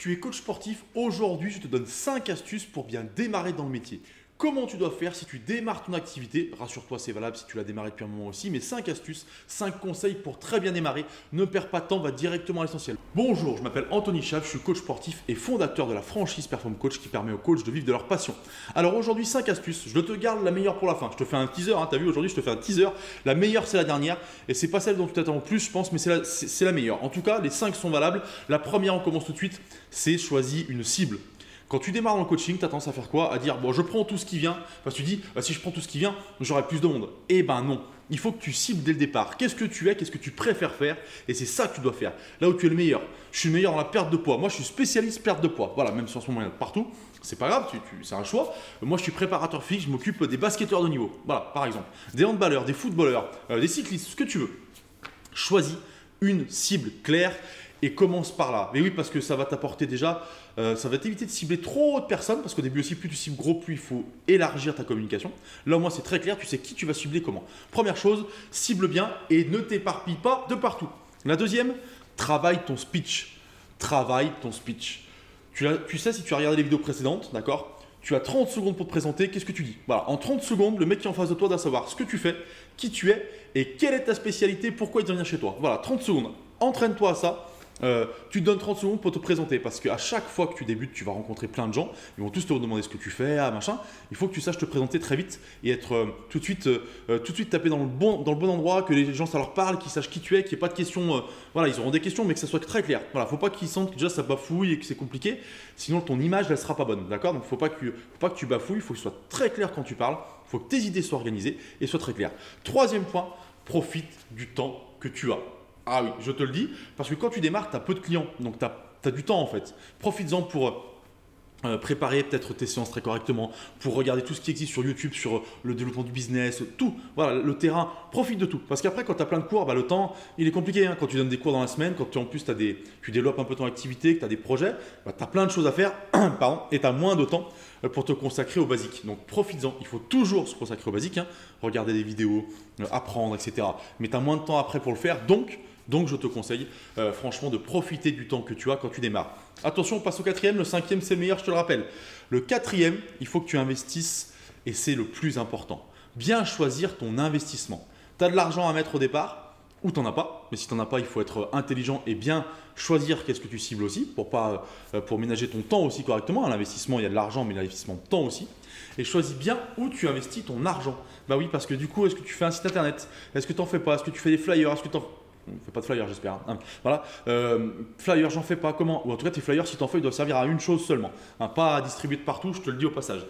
Tu es coach sportif, aujourd'hui je te donne 5 astuces pour bien démarrer dans le métier. Comment tu dois faire si tu démarres ton activité? Rassure-toi, c'est valable si tu l'as démarré depuis un moment aussi, mais 5 astuces, 5 conseils pour très bien démarrer. Ne perds pas de temps, va directement à l'essentiel. Bonjour, je m'appelle Anthony Chaves, je suis coach sportif et fondateur de la franchise Perform Coach qui permet aux coachs de vivre de leur passion. Alors aujourd'hui, 5 astuces, je te garde la meilleure pour la fin. Je te fais un teaser, t'as vu aujourd'hui, je te fais un teaser. La meilleure, c'est la dernière et c'est pas celle dont tu t'attends le plus, je pense, mais c'est la meilleure. En tout cas, les 5 sont valables. La première, on commence tout de suite, c'est choisis une cible. Quand tu démarres dans le coaching, tu as tendance à faire quoi? À dire, bon, je prends tout ce qui vient. Parce que tu dis, si je prends tout ce qui vient, j'aurai plus de monde. Eh ben non. Il faut que tu cibles dès le départ. Qu'est-ce que tu es? Qu'est-ce que tu préfères faire? Et c'est ça que tu dois faire. Là où tu es le meilleur. Je suis le meilleur dans la perte de poids. Moi, je suis spécialiste perte de poids. Voilà, même si en ce moment, il y en a partout. C'est pas grave, c'est un choix. Moi, je suis préparateur physique. Je m'occupe des basketteurs de niveau. Voilà, par exemple. Des handballeurs, des footballeurs, des cyclistes, ce que tu veux. Choisis une cible claire et commence par là. Mais oui, parce que ça va t'apporter déjà, ça va t'éviter de cibler trop de personnes, parce qu'au début aussi, plus tu cibles gros, plus il faut élargir ta communication. Là, au moins, c'est très clair, tu sais qui tu vas cibler comment. Première chose, cible bien et ne t'éparpille pas de partout. La deuxième, travaille ton speech. Travaille ton speech. Tu sais, si tu as regardé les vidéos précédentes, d'accord, tu as 30 secondes pour te présenter, qu'est-ce que tu dis? Voilà, en 30 secondes, le mec qui est en face de toi doit savoir ce que tu fais, qui tu es et quelle est ta spécialité, pourquoi il doit venir chez toi. Voilà, 30 secondes. Entraîne-toi à ça. Tu te donnes 30 secondes pour te présenter parce qu'à chaque fois que tu débutes, tu vas rencontrer plein de gens. Ils vont tous te demander ce que tu fais, machin. Il faut que tu saches te présenter très vite et être tout de suite tapé dans le bon endroit, que les gens ça leur parle, qu'ils sachent qui tu es, qu'il n'y ait pas de questions. Voilà, ils auront des questions, mais que ça soit très clair. Voilà, faut pas qu'ils sentent que déjà ça bafouille et que c'est compliqué. Sinon, ton image, elle sera pas bonne. D'accord? Donc, faut pas que tu bafouilles. Il faut que ce soit très clair quand tu parles. Il faut que tes idées soient organisées et soient très claires. Troisième point, profite du temps que tu as. Ah oui, je te le dis, parce que quand tu démarres, tu as peu de clients, donc tu as du temps en fait. Profites-en pour préparer peut-être tes séances très correctement, pour regarder tout ce qui existe sur YouTube, sur le développement du business, tout, voilà, le terrain, profite de tout. Parce qu'après, quand tu as plein de cours, le temps, il est compliqué. Quand tu donnes des cours dans la semaine, quand en plus tu développes un peu ton activité, que tu as des projets, tu as plein de choses à faire pardon, et tu as moins de temps pour te consacrer aux basiques. Donc profites-en, il faut toujours se consacrer aux basiques, regarder des vidéos, apprendre, etc. Mais tu as moins de temps après pour le faire, donc je te conseille franchement de profiter du temps que tu as quand tu démarres. Attention, on passe au quatrième. Le cinquième, c'est le meilleur, je te le rappelle. Le quatrième, il faut que tu investisses et c'est le plus important. Bien choisir ton investissement. Tu as de l'argent à mettre au départ ou tu n'en as pas. Mais si tu n'en as pas, il faut être intelligent et bien choisir qu'est-ce que tu cibles aussi pour ménager ton temps aussi correctement. À l'investissement, il y a de l'argent, mais l'investissement de temps aussi. Et choisis bien où tu investis ton argent. Bah oui, parce que du coup, est-ce que tu fais un site internet? Est-ce que tu n'en fais pas? Est-ce que tu fais des flyers? Est-ce que tu on ne fait pas de flyers, j'espère. Voilà. Flyers, j'en fais pas. Comment? Ou en tout cas, tes flyers, si tu en fais, ils doivent servir à une chose seulement. Pas à distribuer de partout, je te le dis au passage.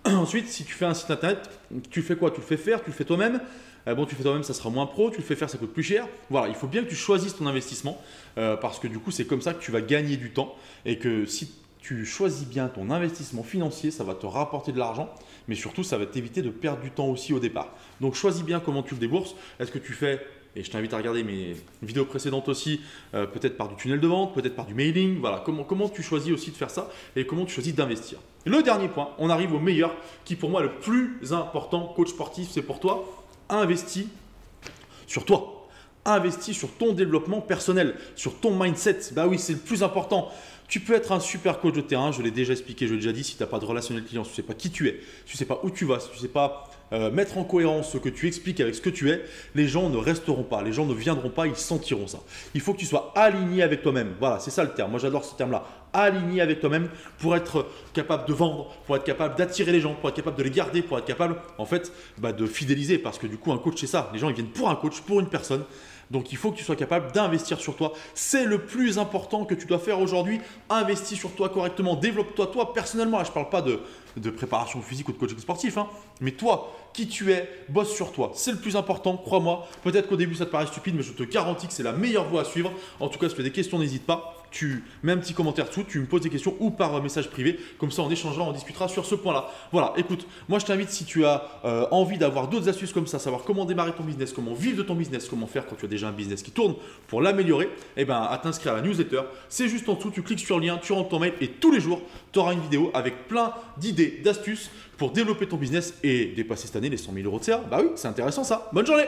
Ensuite, si tu fais un site internet, tu fais quoi? Tu le fais faire, tu le fais toi-même. Bon, tu le fais toi-même, ça sera moins pro. Tu le fais faire, ça coûte plus cher. Voilà, il faut bien que tu choisisses ton investissement parce que du coup, c'est comme ça que tu vas gagner du temps et que si tu choisis bien ton investissement financier, ça va te rapporter de l'argent, mais surtout, ça va t'éviter de perdre du temps aussi au départ. Donc, choisis bien comment tu le débourses. Est-ce que tu fais, et je t'invite à regarder mes vidéos précédentes aussi, peut-être par du tunnel de vente, peut-être par du mailing. Voilà, comment tu choisis aussi de faire ça et comment tu choisis d'investir. Le dernier point, on arrive au meilleur, qui pour moi est le plus important, coach sportif, c'est pour toi. Investis sur toi. Investis sur ton développement personnel, sur ton mindset. Bah oui, c'est le plus important. Tu peux être un super coach de terrain, je l'ai déjà expliqué, je l'ai déjà dit, si tu n'as pas de relationnel client, si tu ne sais pas qui tu es, si tu ne sais pas où tu vas, si tu ne sais pas mettre en cohérence ce que tu expliques avec ce que tu es, les gens ne resteront pas, les gens ne viendront pas, ils sentiront ça. Il faut que tu sois aligné avec toi-même. Voilà, c'est ça le terme. Moi, j'adore ce terme-là. Aligné avec toi-même pour être capable de vendre, pour être capable d'attirer les gens, pour être capable de les garder, pour être capable en fait de fidéliser. Parce que du coup, un coach, c'est ça. Les gens, ils viennent pour un coach, pour une personne. Donc, il faut que tu sois capable d'investir sur toi. C'est le plus important que tu dois faire aujourd'hui. Investis sur toi correctement. Développe-toi, toi personnellement. Là, je ne parle pas de préparation physique ou de coaching sportif. Mais toi, qui tu es, bosse sur toi. C'est le plus important, crois-moi. Peut-être qu'au début, ça te paraît stupide, mais je te garantis que c'est la meilleure voie à suivre. En tout cas, si tu as des questions, n'hésite pas. Tu mets un petit commentaire dessous, tu me poses des questions ou par message privé. Comme ça, on échangera, on discutera sur ce point-là. Voilà, écoute, moi, je t'invite si tu as envie d'avoir d'autres astuces comme ça, savoir comment démarrer ton business, comment vivre de ton business, comment faire quand tu as déjà un business qui tourne pour l'améliorer, à t'inscrire à la newsletter. C'est juste en dessous, tu cliques sur le lien, tu rentres ton mail et tous les jours, tu auras une vidéo avec plein d'idées, d'astuces pour développer ton business et dépasser cette année les 100 000 euros de CA. Bah oui, c'est intéressant ça. Bonne journée!